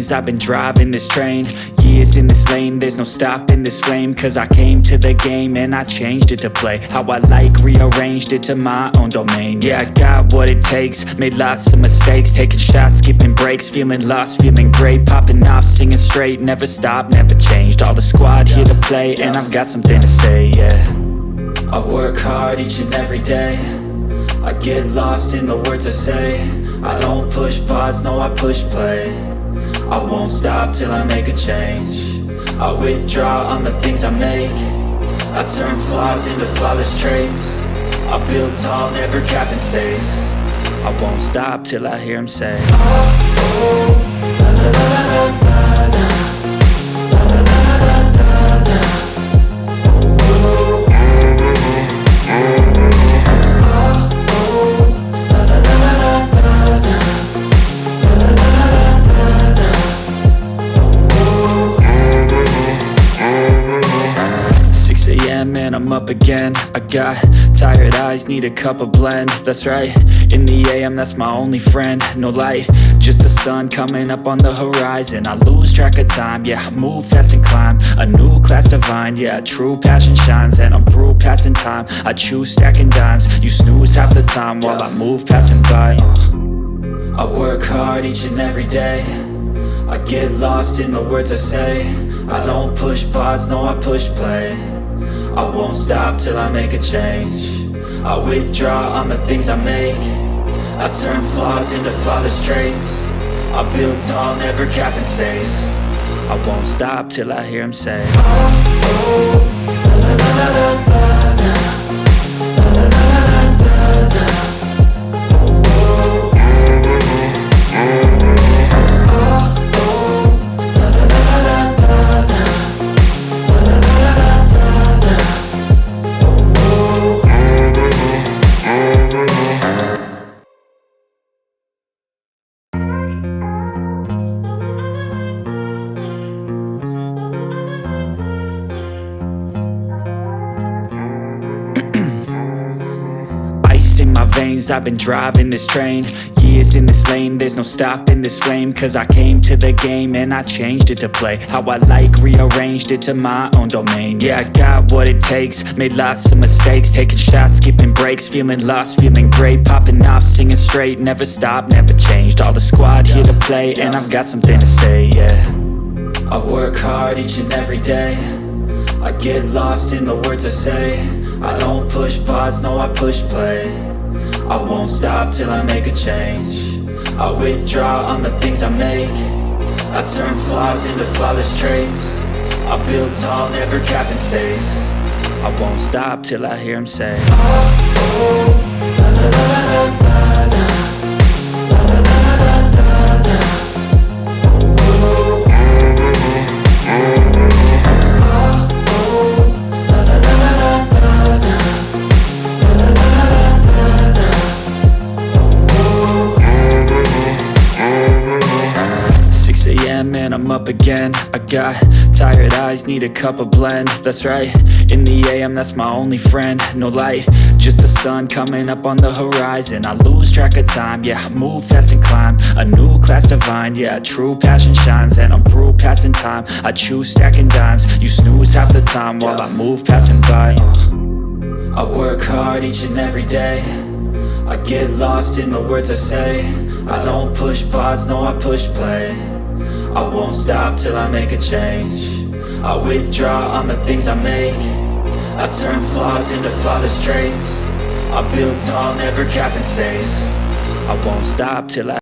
veins, I've been driving this train. Years in this lane, there's no stopping this flame. Cause I came to the game and I changed it to play how I like, rearranged it to my own domain. Yeah, I got what it takes, made lots of mistakes, taking shots, skipping breaks, feeling lost, feeling great, popping off, singing straight, never stopped, never changed. All the squad here to play, and I've got something to say, yeah. I work hard each and every day, I get lost in the words I say. I don't push pause, no I push play. I won't stop till I make a change. I withdraw on the things I make. I turn flaws into flawless traits. I build tall, never capped in space. I won't stop till I hear him say, oh, oh, la la la la la la, la la la la la la, oh, oh, and I'm up again. I got tired eyes, need a cup of blend. That's right, in the AM, that's my only friend. No light, just the sun coming up on the horizon. I lose track of time, yeah, I move fast and climb a new class divine, yeah, true passion shines. And I'm through passing time, I choose stacking dimes. You snooze half the time while I move passing by. I work hard each and every day, I get lost in the words I say. I don't push pause, no I push play. I won't stop till I make a change. I withdraw on the things I make. I turn flaws into flawless traits. I build tall, never capped in space. I won't stop till I hear him say, oh, oh, la la la la la la, la la la la la la. In my veins, I've been driving this train. Years in this lane, there's no stopping this flame. Cause I came to the game and I changed it to play how I like, rearranged it to my own domain. Yeah, I got what it takes, made lots of mistakes, taking shots, skipping breaks, feeling lost, feeling great, popping off, singing straight, never stopped, never changed. All the squad here to play, and I've got something to say, yeah. I work hard each and every day, I get lost in the words I say. I don't push pause, no I push play. I won't stop till I make a change. I withdraw on the things I make. I turn flaws into flawless traits. I build tall, never capped in space. I won't stop till I hear him say, oh, oh, la la la la la la, la la la la la la, oh, oh, and I'm up again. I got tired eyes, need a cup of blend. That's right, in the AM, that's my only friend. No light, just the sun coming up on the horizon. I lose track of time, yeah, I move fast and climb a new class divine, yeah, true passion shines. And I'm through passing time, I choose stacking dimes. You snooze half the time while I move passing by. I work hard each and every day, I get lost in the words I say. I don't push pause, no I push play. I won't stop till I make a change. I withdraw on the things I make. I turn flaws into flawless traits. I build tall, never capped in space. I won't stop till I